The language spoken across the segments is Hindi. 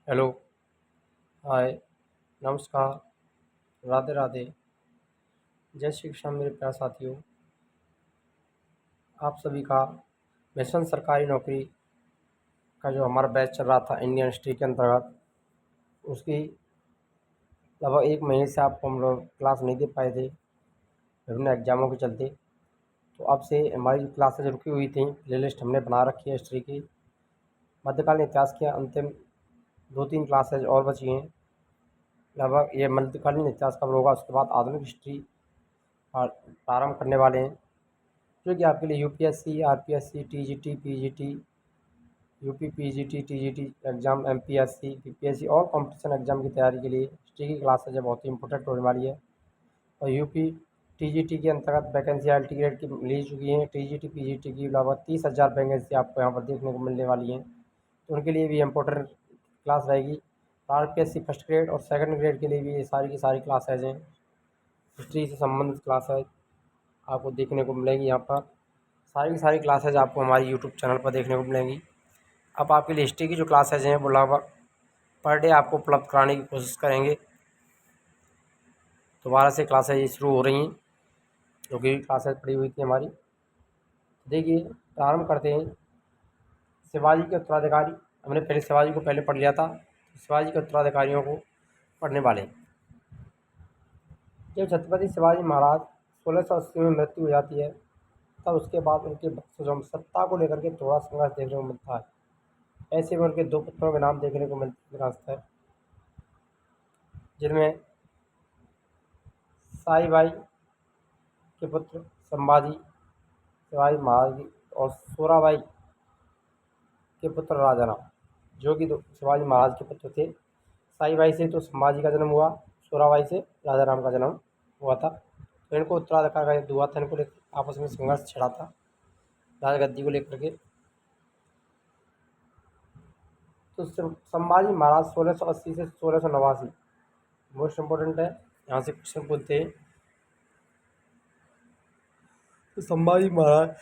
हेलो, हाय, नमस्कार, राधे राधे, जय श्री कृष्ण मेरे प्यारे साथियों। आप सभी का मिशन सरकारी नौकरी का जो हमारा बैच चल रहा था इंडियन हिस्ट्री के अंतर्गत, उसकी लगभग 1 महीने से आपको हम लोग क्लास नहीं दे पाए थे विभिन्न एग्जामों के चलते। तो अब से हमारी जो क्लासेज रुकी हुई थी, प्लेलिस्ट हमने बना रखी है हिस्ट्री की। मध्यकालीन इतिहास की अंतिम 2-3 क्लासेज और बची हैं। लगभग ये मध्यकालीन इतिहास कवर होगा, उसके बाद आधुनिक हिस्ट्री प्रारंभ करने वाले हैं, जो कि आपके लिए UPSC, RPSC, TGT, PGT, UP, PGT, TGT exam, MPSC, BPSC और कंपटीशन एग्ज़ाम की तैयारी के लिए हिस्ट्री की क्लासेज बहुत ही इंपॉर्टेंट होने वाली है। और यूपी टीजीटी के अंतर्गत वैकेंसी एल टी ग्रेड की मिल चुकी हैं। टीजीटी, पीजीटी की लगभग 30,000 वैकेंसी आपको यहाँ पर देखने को मिलने वाली हैं, तो उनके लिए भी इम्पोर्टेंट क्लास रहेगी। आरपीएससी फर्स्ट ग्रेड और सेकंड ग्रेड के लिए भी ये सारी की सारी क्लासेज हैं। हिस्ट्री से संबंधित क्लासेज आपको देखने को मिलेंगी यहाँ पर। सारी की सारी क्लासेज आपको हमारी यूट्यूब चैनल पर देखने को मिलेंगी। अब आपके लिए हिस्ट्री की जो क्लासेज हैं वो लगभग पर डे आपको उपलब्ध कराने की कोशिश करेंगे। दोबारा से क्लासेज शुरू हो रही हैं, जो कि क्लासेज पड़ी हुई थी हमारी। देखिए, प्रारंभ करते हैं। शिवाजी के उत्तराधिकारी, हमने पहले शिवाजी को पहले पढ़ लिया था, तो शिवाजी के उत्तराधिकारियों को पढ़ने वाले हैं। जब छत्रपति शिवाजी महाराज 1680 में मृत्यु हो जाती है, तब उसके बाद उनके वंशजों में सत्ता को लेकर के थोड़ा संघर्ष देखने को मिलता है। ऐसे में उनके 2 पुत्रों के नाम देखने को मिलते हैं, जिनमें साई भाई के पुत्र संभाजी शिवाजी महाराज और सोराबाई के पुत्र राजाराम, जो कि शिवाजी महाराज के पुत्र थे। साई भाई से तो संभाजी का जन्म हुआ, सोराबाई से राजाराम का जन्म हुआ था। तो इनको उत्तराधिकार का युद्ध हुआ था, इनको लेकर आपस में संघर्ष छिड़ा था राजगद्दी को लेकर के। तो संभाजी महाराज 1680 से 1689 मोस्ट इम्पोर्टेंट है, यहाँ से क्वेश्चन पूछते हैं। तो संभाजी महाराज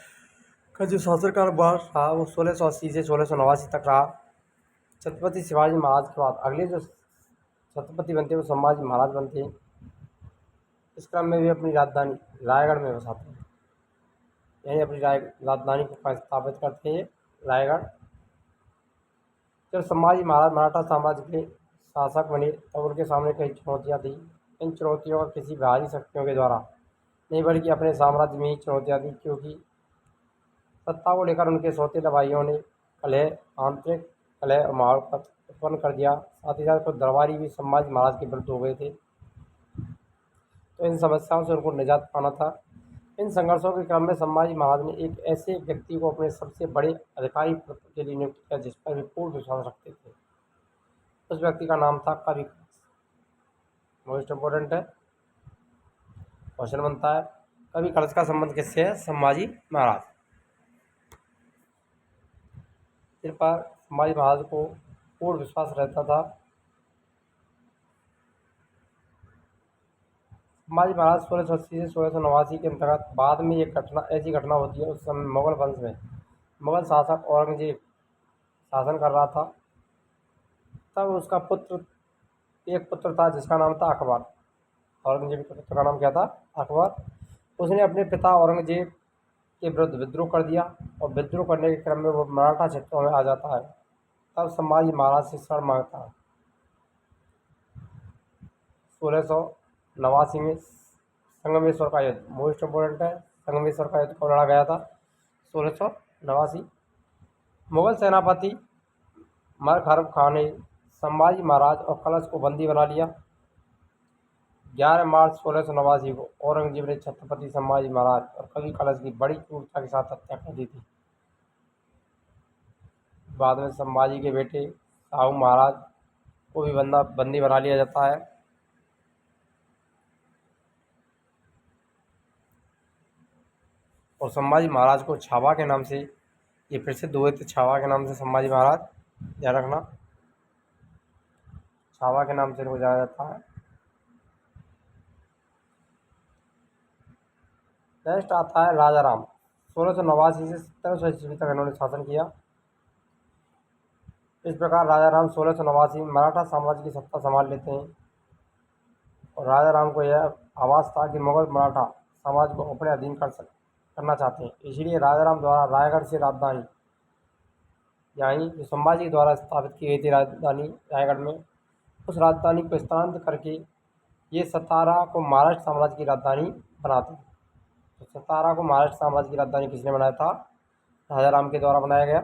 का जो शासनकाल रहा वो 1680 से 1689 तक रहा। छत्रपति शिवाजी महाराज के बाद अगले जो छत्रपति बनते हैं वो संभाजी महाराज बनते हैं। इस क्रम में भी अपनी राजधानी रायगढ़ में बसाते हैं, यहीं अपनी राजधानी को स्थापित करते हैं रायगढ़। जब संभाजी महाराज मराठा साम्राज्य के शासक बने तब उनके सामने कई चुनौतियाँ थी। इन चुनौतियों का किसी बाहरी शक्तियों के द्वारा नहीं, बल्कि अपने साम्राज्य में ही चुनौतियाँ थी, क्योंकि सत्ता को लेकर उनके सौतेले भाइयों ने आंतरिक कलह और माहौल उत्पन्न कर दिया। साथ ही साथ कुछ दरबारी भी संभाजी महाराज के विरुद्ध हो गए थे, तो इन समस्याओं से उनको निजात पाना था। इन संघर्षों के क्रम में संभाजी महाराज ने एक ऐसे व्यक्ति को अपने सबसे बड़े अधिकारी पद के लिए नियुक्त किया जिस पर वे पूर्ण विश्वास रखते थे। उस व्यक्ति का नाम था कवि कलश। मोस्ट इम्पोर्टेंट है, क्वेश्चन बनता है, कवि कलश का संबंध किससे है? संभाजी महाराज। इन पर संभाजी महाराज को पूर्ण विश्वास रहता था। संभाजी महाराज 1680 से 1689 के अंतर्गत बाद में एक ऐसी घटना होती है। उस समय मुगल वंश में मुगल शासक औरंगजेब शासन कर रहा था। तब उसका एक पुत्र था जिसका नाम था अकबर। औरंगजेब के पुत्र का नाम क्या था? अकबर। उसने अपने पिता औरंगजेब के विरुद्ध विद्रोह कर दिया, और विद्रोह करने के क्रम में वो मराठा क्षेत्रों में आ जाता है। तब संभाजी महाराज से शरण मांगता है। 1689 में संगमेश्वर का युद्ध, मोस्ट इम्पोर्टेंट है, संगमेश्वर का युद्ध कब लड़ा गया था? 1689। मुगल सेनापति मर्ग हरब खान ने संभाजी महाराज और कलश को बंदी बना लिया। 11 मार्च 1689 को औरंगजेब ने छत्रपति संभाजी महाराज और कवि कलश की बड़ी क्रूरता के साथ हत्या कर दी थी। बाद में संभाजी के बेटे साहू महाराज को भी बंदी बना लिया जाता है। और संभाजी महाराज को छावा के नाम से ये प्रसिद्ध हुए थे, छावा के नाम से संभाजी महाराज, ध्यान रखना, छावा के नाम से इनको जाना जाता है। नेक्स्ट आता है राजाराम। 1689 से 1700 ईस्वी तक इन्होंने शासन किया। इस प्रकार राजा राम 1689 में मराठा साम्राज्य की सत्ता संभाल लेते हैं और राजा राम को यह आभास था कि मुगल मराठा साम्राज्य को अपने अधीन करना चाहते हैं। इसलिए राजा राम द्वारा रायगढ़ से राजधानी, यानी जो संभाजी द्वारा स्थापित की गई थी राजधानी रायगढ़ में, उस राजधानी को स्थानांतरित करके ये सतारा को महाराष्ट्र साम्राज्य की राजधानी बनाते हैं। तो सतारा को महाराष्ट्र साम्राज्य की राजधानी किसने बनाया था? राजा राम के द्वारा बनाया गया।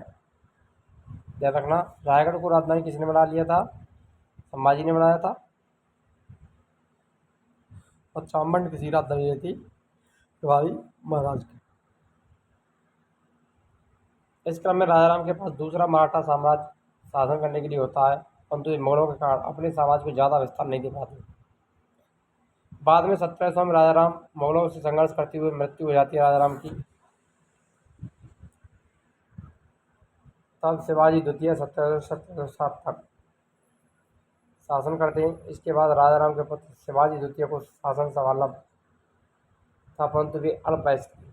ध्यान रखना, रायगढ़ को राजधानी किसने बना लिया था? संभाजी ने बनाया था। और चाम्बंड किसी राजधानी थी? शिवाजी महाराज की। इस क्रम में राजा राम के पास दूसरा मराठा साम्राज्य शासन करने के लिए होता है, परंतु मुगलों के कारण अपने साम्राज्य को ज़्यादा विस्तार नहीं दे पाते। बाद में 1700 में राजा राम मुगलों से संघर्ष करते हुए मृत्यु हो जाती है राजा राम की। तब शिवाजी द्वितीय 1707 तक शासन करते हैं। इसके बाद राजा राम के पुत्र शिवाजी द्वितीय को शासन संभालना था, परंतु वे अल्पवयस्क थे।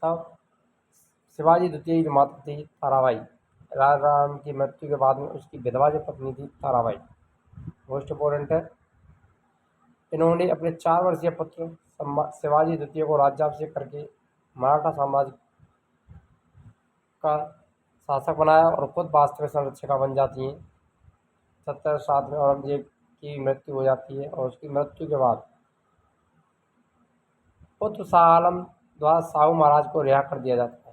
तब शिवाजी द्वितीय की माता थी ताराबाई। राजा राम की मृत्यु के बाद में उसकी विधवा जो पत्नी थी ताराबाई, मोस्ट इम्पोर्टेंट है। इन्होंने अपने 4 वर्षीय पुत्र शिवाजी द्वितीय को राज्याभिषेक करके मराठा साम्राज्य का शासक बनाया और खुद वास्तविक संरक्षिका बन जाती हैं। 1707 में औरंगजेब की मृत्यु हो जाती है और उसकी मृत्यु के बाद पुत्र शाह आलम द्वारा साहू महाराज को रिहा कर दिया जाता है।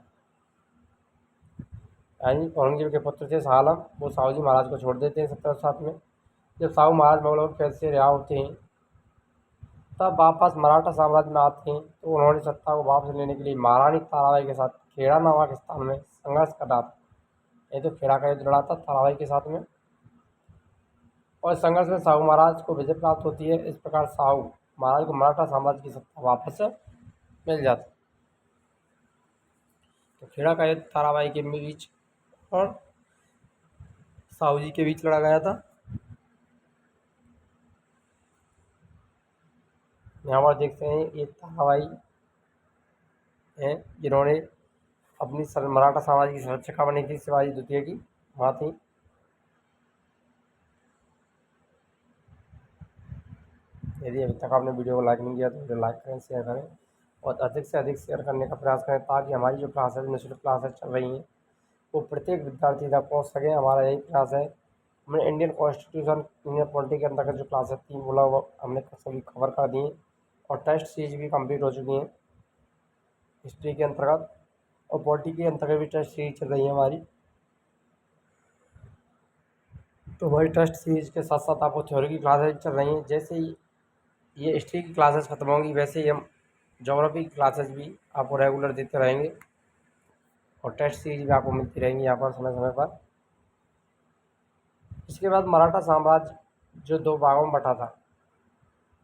यानी औरंगजेब के पुत्र थे शाह आलम, वो साहू जी महाराज को छोड़ देते हैं 1707 में। जब साहू महाराज मुगलों के कैद से रिहा होते हैं तब वापस मराठा साम्राज्य में आते हैं, तो उन्होंने सत्ता को वापस लेने के लिए महारानी ताराबाई के साथ खेड़ा नामक स्थान में संघर्ष करा था। ये तो खेड़ा का युद्ध लड़ा था ताराबाई के साथ में, और संघर्ष में साहू महाराज को विजय प्राप्त होती है। इस प्रकार साहू महाराज को मराठा साम्राज्य की सत्ता वापस मिल जाती। तो खेड़ा का युद्ध ताराबाई के बीच और साहू जी के बीच लड़ा गया था। यहाँ पर देखते हैं ये ताराबाई हैं जिन्होंने अपनी मराठा साम्राज्य की संरक्षिका बनी थी, शिवाजी द्वितीय की माँ थी। यदि अभी तक आपने वीडियो को लाइक नहीं किया तो वीडियो लाइक करें, शेयर करें और अधिक से अधिक शेयर करने का प्रयास करें, ताकि हमारी जो क्लासेज निःशुल्क क्लासेज चल रही हैं वो प्रत्येक विद्यार्थी तक पहुँच सके। हमारा यही प्रयास है। हमने इंडियन कॉन्स्टिट्यूशन, इंडियन पॉलिटी के अंतर्गत जो क्लासेज थी वो लगभग हमने सभी कवर कर दी और टेस्ट सीरीज भी कंप्लीट हो चुकी हैं हिस्ट्री के अंतर्गत, और पॉलिटी के अंतर्गत भी टेस्ट सीरीज चल रही है हमारी। तो वही टेस्ट सीरीज के साथ साथ आपको थ्योरी की क्लासेज चल रही हैं। जैसे ही ये हिस्ट्री की क्लासेस ख़त्म होंगी वैसे ही हम ज्योग्राफी की क्लासेस भी आपको रेगुलर देते रहेंगे और टेस्ट सीरीज भी आपको मिलती रहेंगी यहाँ पर समय समय पर। इसके बाद मराठा साम्राज्य जो 2 भागों में बटा था,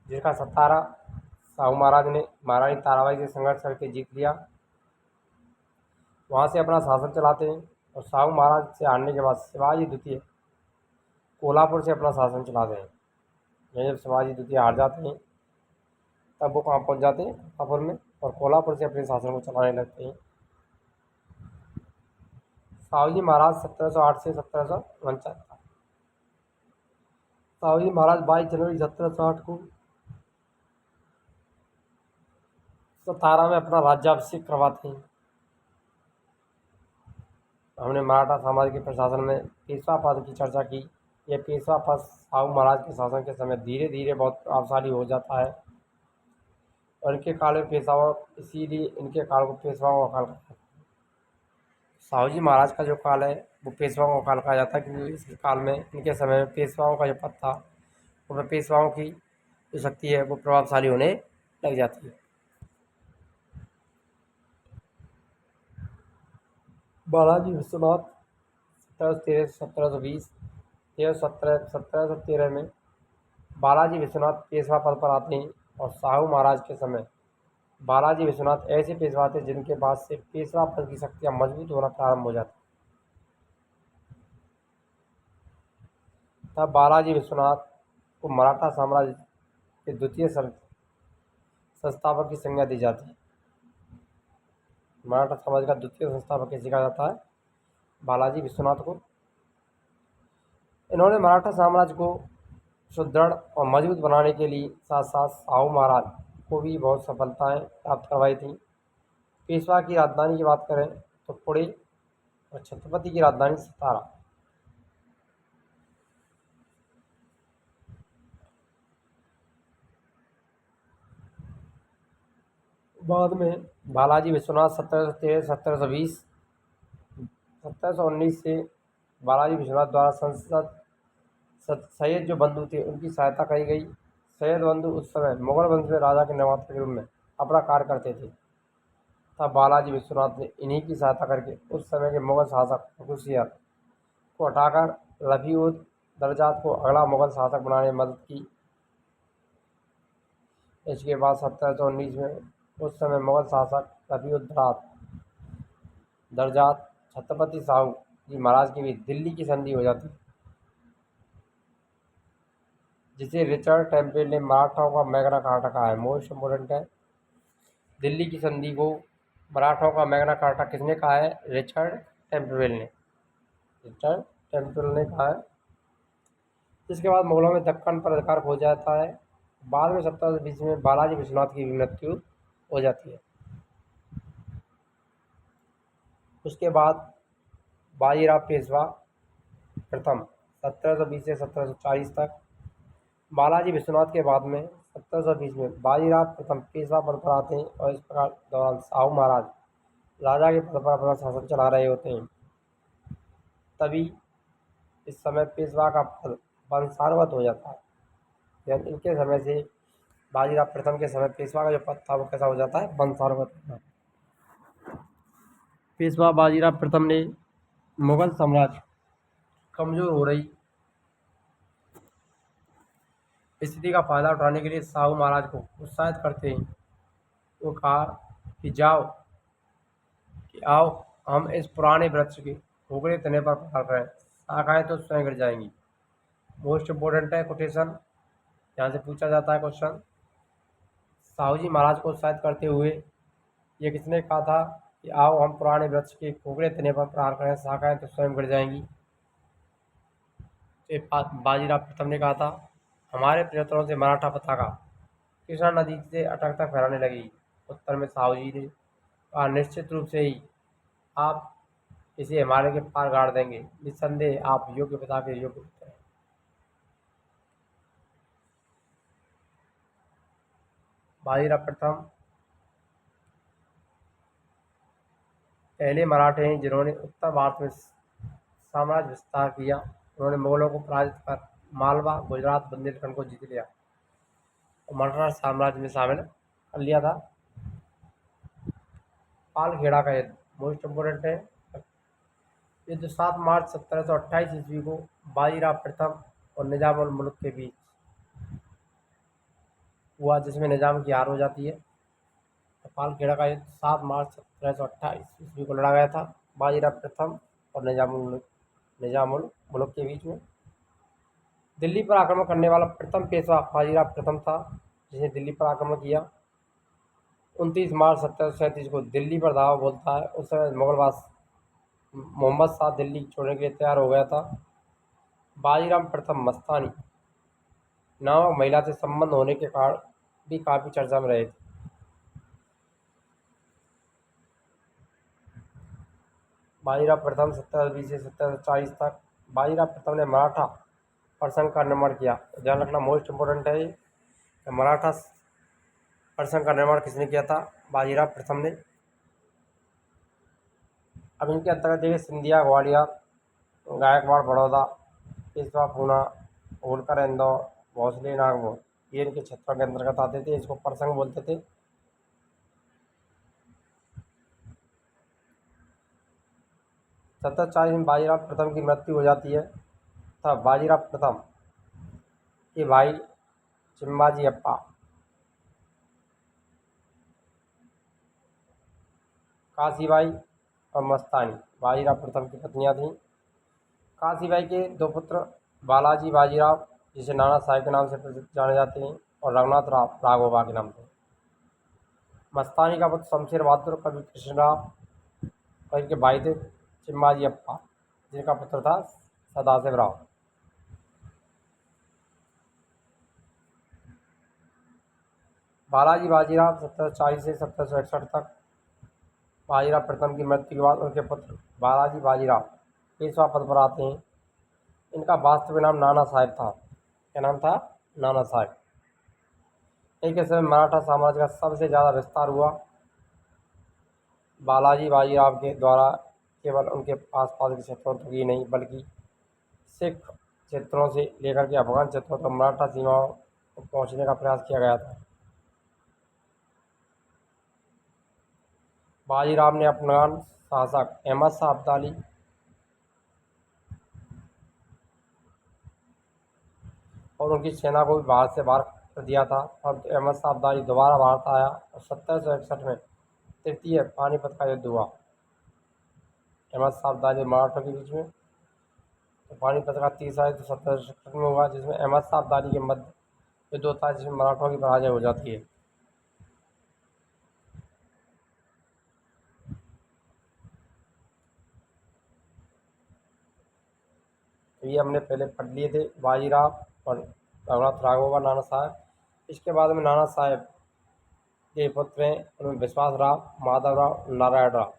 जिसका सतारा साहू महाराज ने महारानी ताराबाई से संघर्ष करके जीत लिया, वहाँ से अपना शासन चलाते हैं। और साहू महाराज से हारने के बाद शिवाजी द्वितीय कोल्हापुर से अपना शासन चलाते हैं। जब शिवाजी द्वितीय हार जाते हैं तब वो कहाँ पहुँच जाते हैं? कोल्हापुर में, और कोल्हापुर से अपने शासन को चलाने लगते हैं। साहू जी महाराज 1708 से 1749 तक। साहू जी महाराज 22 जनवरी 1708 को सतारा में अपना राज्याभिषेक करवाते हैं। हमने मराठा साम्राज्य के प्रशासन में पेशवा पद की चर्चा की। यह पेशवा पद साहू महाराज के शासन के समय धीरे धीरे बहुत प्रभावशाली हो जाता है और इनके काल में पेशवा, इसीलिए इनके काल को पेशवाओं का काल कहा जाता है। साहू जी महाराज का जो काल है वो पेशवाओं का काल कहा जाता है, क्योंकि इस काल में, इनके समय में पेशवाओं का जो पद था उसमें पेशवाओं की जो शक्ति है वो प्रभावशाली होने लग जाती है। बालाजी विश्वनाथ 1713 से 1720, 1713 में बालाजी विश्वनाथ पेशवा पद पर आते हैं। और साहू महाराज के समय बालाजी विश्वनाथ ऐसे पेशवा थे जिनके बाद से पेशवा पद की शक्तियाँ मजबूत होना प्रारंभ हो जाती। तब बालाजी विश्वनाथ को मराठा साम्राज्य के द्वितीय संस्थापक की संज्ञा दी जाती है। मराठा साम्राज्य का द्वितीय संस्थापक कैसे कहा जाता है? बालाजी विश्वनाथ को। इन्होंने मराठा साम्राज्य को सुदृढ़ और मजबूत बनाने के लिए साथ साथ साहू महाराज को भी बहुत सफलताएं प्राप्त करवाई थी। पेशवा की राजधानी की बात करें तो पुणे और छत्रपति की राजधानी सतारा। बाद में बालाजी विश्वनाथ 1713 1719 से बालाजी विश्वनाथ द्वारा संसद सैयद जो बंधु थे उनकी सहायता करी गई। सैयद बंधु उस समय मुगल वंश में राजा के निर्माता के रूप में अपना कार्य करते थे। तब बालाजी विश्वनाथ ने इन्हीं की सहायता करके उस समय के मुगल शासक खुशियार को हटाकर रफी उद दरजात को अगला मुगल शासक बनाने में मदद की। इसके बाद 1719 में उस समय मुगल शासक रफी उद दरजात छत्रपति साहू जी महाराज के बीच दिल्ली की संधि हो जाती, जिसे रिचर्ड टेम्पल ने मराठाओं का मैग्ना कार्टा कहा है। मोस्ट इम्पोर्टेंट है, दिल्ली की संधि को मराठाओं का मैग्ना कार्टा किसने कहा है? रिचर्ड टेम्पल ने। रिचर्ड टेम्पल ने कहा है। इसके बाद मुगलों में दक्कन पर अधिकार खो जाता है। बाद में 1720 में बालाजी विश्वनाथ की भी मृत्यु हो जाती है। उसके बाद बाजीराव पेशवा प्रथम 1720 से 1740 तक। बालाजी विश्वनाथ के बाद में 1720 में बाजीराव प्रथम पेशवा पद पर आते हैं और इस प्रकार दौरान साहू महाराज राजा के पद पर अपना शासन चला रहे होते हैं। तभी इस समय पेशवा का पद वंशानुगत हो जाता है। यानी इनके समय से बाजीराव प्रथम के समय पेशवा का जो पद था वो कैसा हो जाता है? वंशानुगत होता है। पेशवा बाजीराव प्रथम ने मुगल साम्राज्य कमजोर हो रही स्थिति का फायदा उठाने के लिए साहू महाराज को उत्साहित करते हैं। वो कहा कि आओ हम इस पुराने वृक्ष के खोखले तने पर प्रहार करें, शाखाएं तो स्वयं गिर जाएंगी। मोस्ट इम्पोर्टेंट है कोटेशन, यहाँ से पूछा जाता है क्वेश्चन। साहू जी महाराज को उत्साहित करते हुए ये किसने कहा था कि आओ हम पुराने वृक्ष के खोखले तने पर प्रहार करें, शाखाएं तो स्वयं गिर जाएंगी? तो बाजीराव प्रथम ने कहा था। हमारे प्रयत्नों से मराठा पताका कृष्णा नदी से अटक तक फहराने लगी। उत्तर में साहू जी ने कहा, निश्चित रूप से ही आप इसे हिमालय के पार गाड़ देंगे, निस्संदेह आप योग्य पिता के योग्य पुत्र हैं। बाजीराव प्रथम पहले मराठे हैं जिन्होंने उत्तर भारत में साम्राज्य विस्तार किया। उन्होंने मुगलों को पराजित कर मालवा, गुजरात, बुंदेलखंड को जीत लिया और मराठा साम्राज्य में शामिल कर लिया था। पालखेड़ा का युद्ध मोस्ट इम्पोर्टेंट है। युद्ध 7 मार्च 1728 ईस्वी को बाजीराव प्रथम और निजाम उल मुल्क के बीच हुआ, जिसमें निजाम की हार हो जाती है। पालखेड़ा का युद्ध 7 मार्च 1728 ईस्वी को लड़ा गया था बाजीराव प्रथम और निजाम उल मुल्क के बीच में। दिल्ली पर आक्रमण करने वाला प्रथम पेशवा बाजीराव प्रथम था, जिसने दिल्ली पर आक्रमण किया। 29 मार्च 1737 को दिल्ली पर धावा बोलता है। उस समय मुगलवास मोहम्मद शाह दिल्ली छोड़ने के लिए तैयार हो गया था। बाजीराव प्रथम मस्तानी नामक महिला से संबंध होने के कारण भी काफी चर्चा में रहे थे। बाजीराव प्रथम 1720 से 1740 तक। बाजीराव प्रथम ने मराठा प्रसंग का निर्माण किया। ध्यान रखना, मोस्ट इम्पोर्टेंट है ये। मराठा प्रसंग का निर्माण किसने किया था? बाजीराव प्रथम ने। अब इनके अंतर्गत देखिए, सिंधिया ग्वालियर, गायकवाड़ बड़ौदा, पेशवा पूना, होलकर इंदौर, भोसले नागौर, ये इनके क्षेत्रों के अंतर्गत आते थे। इसको प्रसंग बोलते थे। 1740 में बाजीराव प्रथम की मृत्यु हो जाती है। तब बाजीराव प्रथम के भाई चिम्बाजी अप्पा काशीबाई और मस्तानी बाजीराव प्रथम की पत्नियां थीं। काशीबाई के दो पुत्र बालाजी बाजीराव, जिसे नाना साहेब के नाम से प्रसिद्ध जाने जाते हैं, और रघुनाथ राव राघोबा के नाम से। मस्तानी का पुत्र शमशेर बहादुर, कवि कृष्णराव और इनके भाई थे चिम्माजी अप्पा, जिनका पुत्र था सदाशिव राव। बालाजी बाजीराव 1740 से 1761 तक। बाजीराव प्रथम की मृत्यु के बाद उनके पुत्र बालाजी बाजीराव पेशवा पद पर आते हैं। इनका वास्तविक नाम नाना साहेब था। क्या नाम था? नाना साहेब। एक समय मराठा साम्राज्य का सबसे ज़्यादा विस्तार हुआ। बालाजी बाजीराव के द्वारा केवल उनके आसपास के क्षेत्रों तक ही नहीं, बल्कि सिख क्षेत्रों से लेकर के अफगान क्षेत्रों तक मराठा सीमाओं को पहुंचने का प्रयास किया गया था। बाजीराव ने अफगान शासक अहमद शाह अब्दाली और उनकी सेना को भी भारत से बाहर कर दिया था। अब अहमद शाह अब्दाली दोबारा भारत आया और 1761 में तृतीय पानीपत का युद्ध हुआ अहमद शाह अब्दाली और मराठों के बीच में। तो पानीपत का तीसरा युद्ध 1761 में हुआ, जिसमें अहमद शाह अब्दाली के मध्य युद्ध होता है, जिसमें मराठों की पराजय हो जाती है। तो ये हमने पहले पढ़ लिए थे, बाजीराव और रघुनाथ राघोबा नाना साहब। इसके बाद में नाना साहेब के पुत्र हैं, उनमें विश्वास राव, माधव राव, नारायण राव।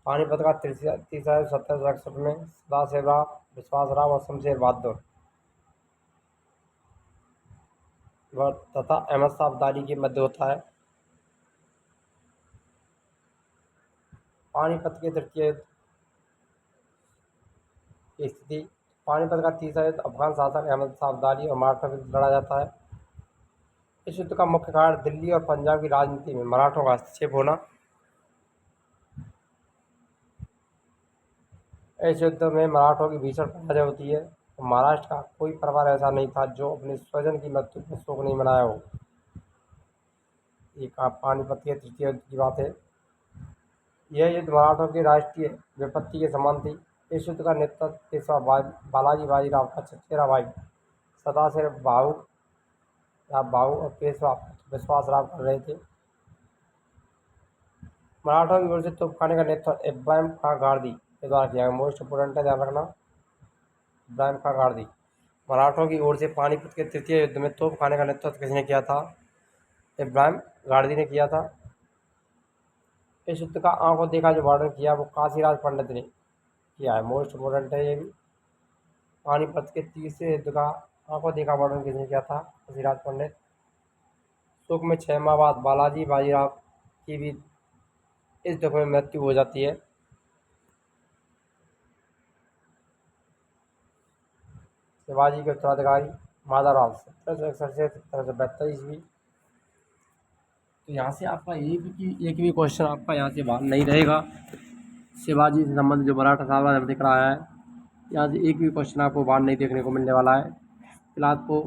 पानीपत का तीसरा 1761 में सदाशिव राव, विश्वास राव और शमशेर बहादुर तथा अहमद शाह अब्दाली के मध्य होता है। पानीपत के तृतीय युद्ध की स्थिति। पानीपत का तीसरा युद्ध अफगान शासक अहमद शाह अब्दाली और मराठों के बीच लड़ा जाता है। इस युद्ध का मुख्य कारण दिल्ली और पंजाब की राजनीति में मराठों का हस्तक्षेप होना। इस युद्ध में मराठों की भीषण पराजय होती है। तो महाराष्ट्र का कोई परिवार ऐसा नहीं था जो अपने स्वजन की मृत्यु पर शोक नहीं मनाया हो। ये पानीपत के तृतीय युद्ध की बात है। यह युद्ध मराठों की राष्ट्रीय विपत्ति के समान थी। इस युद्ध का नेतृत्व पेशवा बालाजी बाजीराव का चचेरा भाई सदाशिव बाहू और पेशवा विश्वास राव कर रहे थे। मराठों की ओर से तोपखाने का नेतृत्व इब्राहिम खां गारदी के द्वारा किया गया। मोस्ट इंपोर्टेंट है, ध्यान रखना, इब्राहिम खां गारदी। मराठों की ओर से पानीपत के तृतीय युद्ध में तोपखाने का नेतृत्व किसने किया था? इब्राहिम गारदी ने किया था। इस युद्ध का आंखों देखा जो वर्णन किया वो काशीराज पंडित ने किया है। मोस्ट इंपोर्टेंट है ये भी। पानीपत के तीसरे युद्ध का आंखों देखा वर्णन किसने किया था? काशीराज पंडित। शोक में 6 माह बाद बालाजी बाजीराव की भी इस युद्ध में मृत्यु हो जाती है। शिवाजी के उत्तराधिकारी माधवराव 1761 से 1772 ईस्वी। तो यहाँ से आपका एक भी क्वेश्चन आपका यहाँ से बाहर नहीं रहेगा। शिवाजी से संबंधित जो मराठा साम्राज्य दिख रहा है, यहाँ से एक भी क्वेश्चन आपको बाहर नहीं देखने को मिलने वाला है। फिलहाल आपको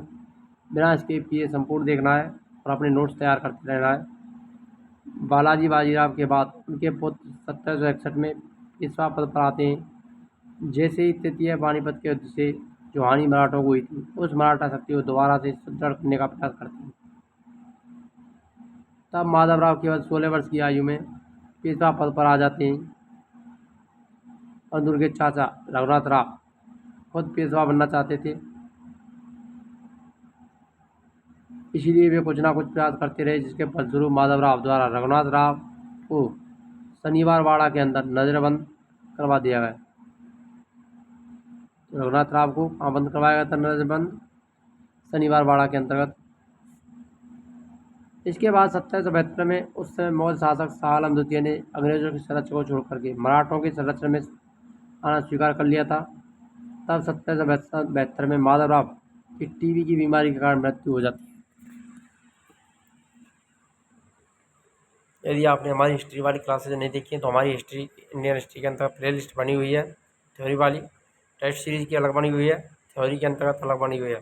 बिना स्किप किए संपूर्ण देखना है और अपने नोट्स तैयार करते रहना है। बालाजी बाजीराव के बाद उनके पुत्र 1761 में पेशवा पद पर आते हैं। जैसे ही तृतीय पानीपत के युद्ध से जो हानि मराठों को हुई थी, उस मराठा शक्ति को दोबारा से सुदृढ़ करने का प्रयास करते हैं। तब माधवराव केवल 16 वर्ष की आयु में पेशवा पद पर आ जाते हैं और उनके चाचा रघुनाथ राव खुद पेशवा बनना चाहते थे। इसीलिए वे कुछ ना कुछ प्रयास करते रहे, जिसके फलस्वरूप माधवराव द्वारा रघुनाथ राव को शनिवार वाड़ा के अंदर नजरबंद करवा दिया गया। रघुनाथ राव को बंद करवाया गया था नजरबंद शनिवार वाड़ा के अंतर्गत। इसके बाद 1772 में उस समय मौर्य शासक शाह आलम द्वितीय ने अंग्रेजों की संरक्षण को छोड़ करके मराठों की संरक्षण में आना स्वीकार कर लिया था। तब 1772 में माधवराव की टीबी की बीमारी के कारण मृत्यु हो जाती है। यदि आपने हमारी हिस्ट्री वाली क्लासेज नहीं देखी हैं तो हमारी हिस्ट्री इंडियन हिस्ट्री के अंतर्गत प्ले लिस्ट बनी हुई है। थ्योरी वाली टेस्ट सीरीज की अलग बनी हुई है, थ्योरी के अंतर्गत अलग बनी हुई है।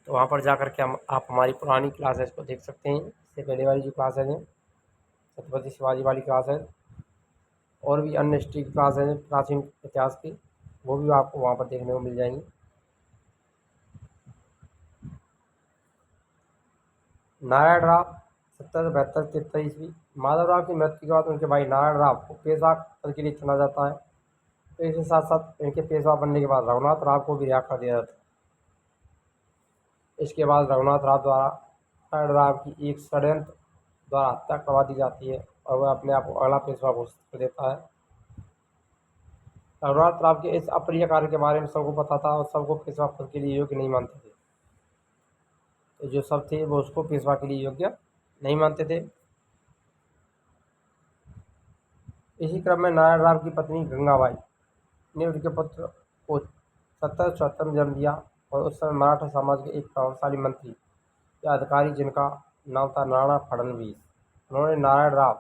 तो वहाँ पर जा कर के आप हमारी पुरानी क्लासेज को देख सकते हैं। इससे पहले वाली जो क्लासेज हैं छत्रपति शिवाजी वाली क्लास है, और भी अन्य हिस्ट्री की क्लासेज हैं प्राचीन इतिहास की, वो भी आपको वहाँ पर देखने को मिल जाएंगी। नारायण राव 1772 ईस्वी। माधवराव की मृत्यु के बाद उनके भाई नारायण राव को पेशवा पद के लिए चुना जाता है। तो इसके साथ साथ इनके पेशवा बनने के बाद रघुनाथ राव को भी रिहा कर दिया जाता है। इसके बाद रघुनाथ राव द्वारा नारायण राव की एक षड्यंत्र द्वारा हत्या करवा दी जाती है और वह अपने आप को अगला पेशवा घोषित कर देता है। रघुनाथ राव के इस अप्रिय कार्य के बारे में सबको पता था और सबको पेशवा पद के लिए योग्य नहीं मानते थे। तो जो सब थे वो उसको पेशवा के लिए योग्य नहीं मानते थे। इसी क्रम में नारायण राव की पत्नी गंगाबाई ने उनके पुत्र को 1774 में जन्म दिया और उस समय मराठा समाज के एक प्रभावशाली मंत्री या अधिकारी जिनका नाम था नाना फडणवीस, उन्होंने नारायण राव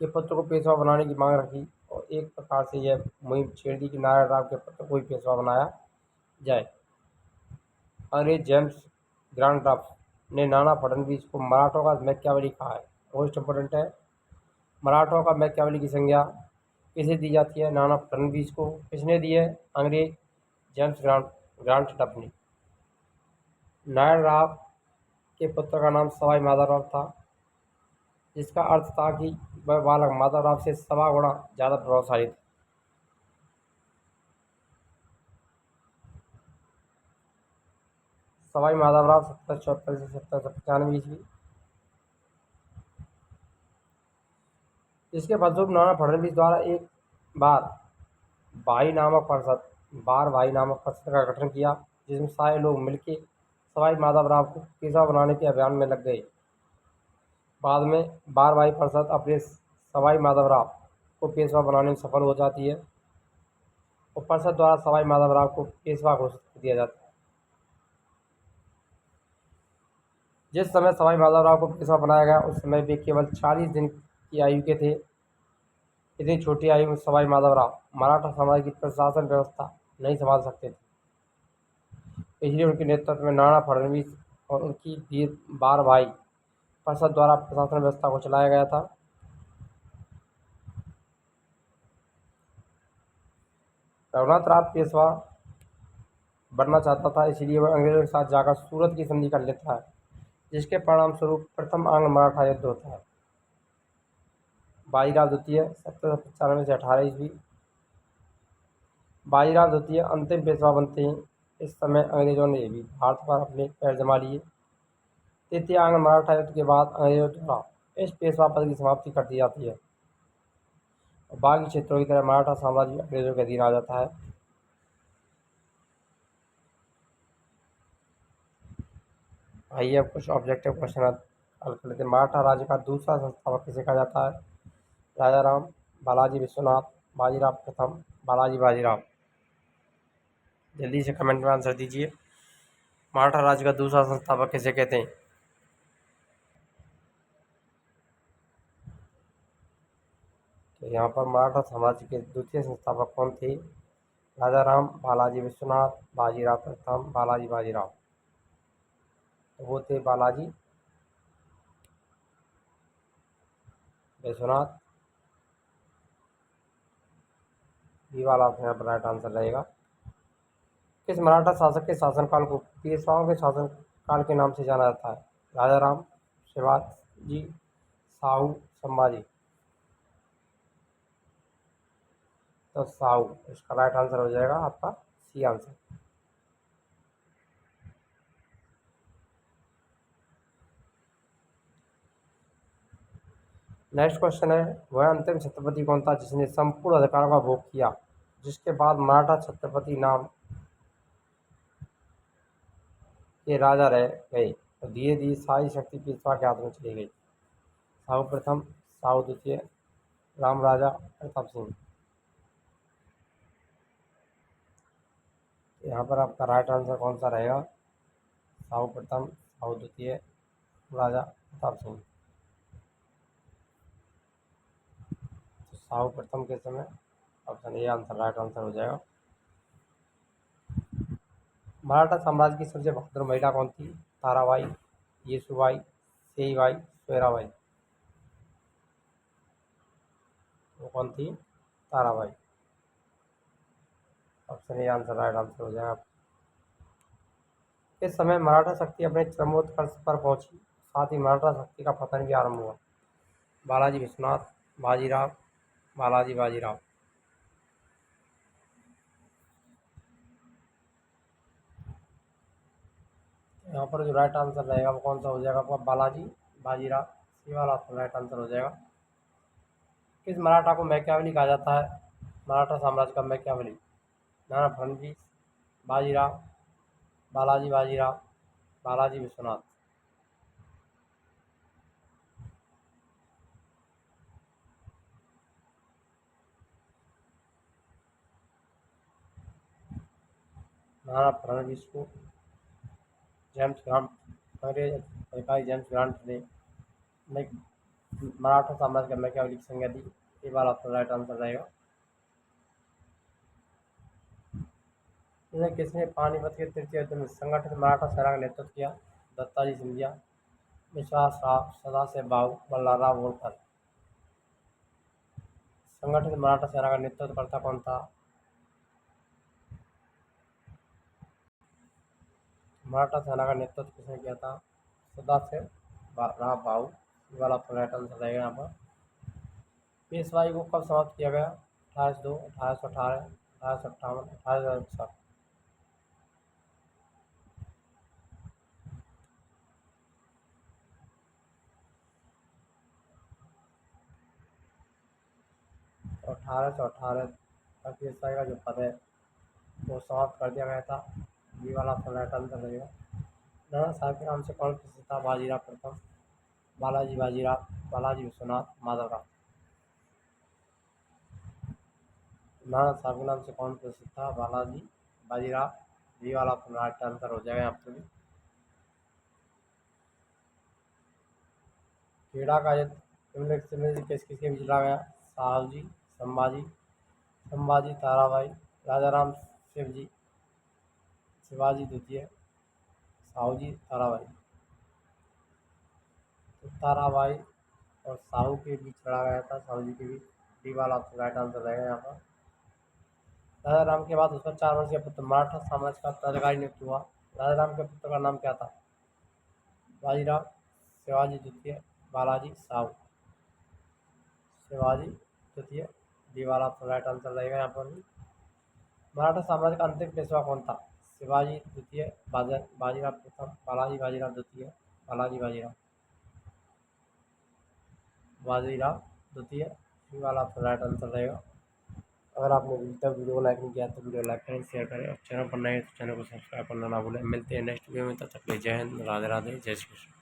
के पुत्र को पेशवा बनाने की मांग रखी और एक प्रकार से यह मुहिम छेड़ दी कि नारायण राव के पुत्र को ही पेशवा बनाया जाए। अंग्रेज जेम्स ग्रांडॉफ ने नाना फडणवीस को मराठों का मैकियावेली कहा है। मोस्ट इम्पोर्टेंट है, मराठों का मैकियावेली की संज्ञा किसे दी जाती है? नाना फडणवीस को। किसने दी है? अंग्रेज जेम्स ग्रांडॉफ ने। नारायण राव के पुत्र का नाम सवाई माधवराव था, जिसका अर्थ था कि वह बालक माधवराव से 1.25 गुना ज़्यादा प्रभावशाली था। सवाई माधवराव 1774 से 1795 ईस्वी। इसके फलस्वरूप नाना फडणवीस द्वारा एक बार भाई नामक परिषद का गठन किया, जिसमें सारे लोग मिलकर सवाई माधवराव को पेशवा बनाने के अभियान में लग गए। बाद में बार भाई परिषद अपने सवाई माधवराव को पेशवा बनाने में सफल हो जाती है और परिषद द्वारा सवाई माधवराव को पेशवा घोषित कर दिया जाता है। जिस समय सवाई माधवराव को पेशवा बनाया गया उस समय वे केवल 40 दिन की आयु के थे। इतनी छोटी आयु में सवाई माधवराव मराठा समाज की प्रशासन व्यवस्था नहीं संभाल सकते थे, इसलिए उनके नेतृत्व में नाना फडणवीस और उनकी वीर बार भाई परिषद द्वारा प्रशासन व्यवस्था को चलाया गया था। रघुनाथ राव पेशवा बनना चाहता था, इसलिए वह अंग्रेजों के साथ जाकर सूरत की संधि कर लेता है, जिसके परिणाम स्वरूप प्रथम आंग्ल मराठा युद्ध होता है। बाजीराव द्वितीय 1795 से 18 ईस्वी। बाजीराव द्वितीय अंतिम पेशवा बनते हैं। इस समय अंग्रेजों ने भी भारत पर अपने पैर जमा लिए। तृतीय आंग्ल मराठा युद्ध के बाद अंग्रेजों द्वारा इस पेशवा पद की समाप्ति कर दी जाती है और बाकी क्षेत्रों की तरह मराठा साम्राज्य अंग्रेजों के अधीन आ जाता है। आइए अब कुछ ऑब्जेक्टिव क्वेश्चन हल कर लेते हैं। मराठा राज्य का दूसरा संस्थापक किसे कहा जाता है? राजा राम, बालाजी विश्वनाथ, बाजीराव प्रथम, बालाजी बाजीराव। जल्दी से कमेंट में आंसर दीजिए। मराठा राज्य का दूसरा संस्थापक किसे कहते हैं? तो यहाँ पर मराठा साम्राज्य के द्वितीय संस्थापक कौन थे? राजा राम, बालाजी विश्वनाथ, बाजीराव प्रथम, बालाजी बाजीराव। तो वो थे बालाजी विश्वनाथ। बी वाला ऑप्शन राइट आंसर रहेगा। किस मराठा शासक के शासनकाल को पेशवाओं के शासनकाल के नाम से जाना जाता है? राजा राम, शिवाजी, साहू, संभाजी। तो साहू इसका राइट आंसर हो जाएगा आपका सी आंसर। नेक्स्ट क्वेश्चन है, वह अंतिम छत्रपति कौन था जिसने संपूर्ण अधिकारों का भोग किया, जिसके बाद मराठा छत्रपति नाम के राजा रह गए और धीरे धीरे सारी शक्ति पेशवा के हाथ में चली गई? साहू प्रथम, साहू द्वितीय, राम राजा, प्रताप सिंह। यहाँ पर आपका राइट आंसर कौन सा रहेगा? साहू प्रथम, साहू द्वितीय, राजा प्रताप सिंह। तो साहू प्रथम के समय option A answer right answer हो जाएगा। मराठा साम्राज्य की सबसे बहादुर महिला कौन थी? ताराबाई, येसुबाई, सेईबाई, सोयराबाई। वो कौन थी? Tarabai. Option A answer right answer हो जाएगा। इस समय मराठा शक्ति अपने चरमोत्कर्ष पर पहुंची, साथ ही मराठा शक्ति का पतन भी आरंभ हुआ। बालाजी विश्वनाथ, बाजीराव, बालाजी बाजीराव। यहाँ पर जो राइट आंसर रहेगा वो कौन सा हो जाएगा आपका? बालाजी बाजीराव, ये वाला आपका राइट आंसर हो जाएगा। किस मराठा को मैकियावेली कहा जाता है? मराठा साम्राज्य का मैकियावेली? नाना फडणवीस, बाजीराव, बालाजी बाजीराव, बालाजी विश्वनाथ। नाना फडणवीस को जेम्स ग्रांट, अंग्रेज अधिकारी जेम्स ग्रांट ने मराठा साम्राज्य का मैकियावेली की संज्ञा दी। ये वाला आपका राइट आंसर रहेगा। किसने पानीपत के तृतीय युद्ध में संगठित मराठा सेना का नेतृत्व किया? दत्ताजी सिंधिया, विश्वास राव, सदाशिव बाबू, बल्लाराव होलकर। संगठित मराठा सेना का नेतृत्व करता कौन था? मराठा सेना का नेतृत्व किसने किया था? सदाशिव राव बाबू। ये वाला आपका राइट आंसर रहेगा यहाँ पर। पेशवाई को कब समाप्त किया गया? 28/2, 1818, 1858, 1861। 1818 तक पेशवाई का जो पद है वो समाप्त कर दिया गया था। ये वाला आपका राइट आंसर रहेगा। नाना साहब के नाम से कौन प्रसिद्ध था? बाजीराव प्रथम, बालाजी बाजीराव, बालाजी विश्वनाथ, माधवराव। नाना साहब के नाम से कौन प्रसिद्ध था? बालाजी बाजीराव। ये वाला आपका राइट आंसर हो जाएगा आपके लिए। खेड़ा का युद्ध निम्नलिखित में से किस किसके बीच लड़ा गया? साहूजी, संभाजी, संभाजी ताराबाई, राजाराम शिवजी, शिवाजी द्वितीय, साहूजी ताराबाई। तो ताराबाई और साहू के बीच लड़ा गया था, साहू जी के बीच। डी वाला आपका राइट आंसर रहेगा यहाँ पर। राजा राम के बाद उसका 4 वर्षीय पुत्र मराठा साम्राज्य का उत्तराधिकारी नियुक्त हुआ। राजा राम के पुत्र का नाम क्या था? बाजीराव, शिवाजी द्वितीय, बालाजी, साहू। शिवाजी द्वितीय। डी वाला आपका राइट आंसर रहेगा यहाँ पर भी। मराठा साम्राज्य का अंतिम पेशवा कौन था? शिवाजी द्वितीय, बाजीराव प्रथम, बालाजी बाजीराव द्वितीय, बालाजी बाजीराव, बाजीराव द्वितीय। डी वाला आपका राइट आंसर रहेगा। अगर आपने अभी तक वीडियो को लाइक नहीं किया तो वीडियो लाइक करें, शेयर करें और चैनल पर नए हैं तो चैनल को सब्सक्राइब करना ना भूलें। मिलते हैं नेक्स्ट वीडियो में, तब तक के लिए जय हिंद, राधे राधे, जय श्री कृष्ण।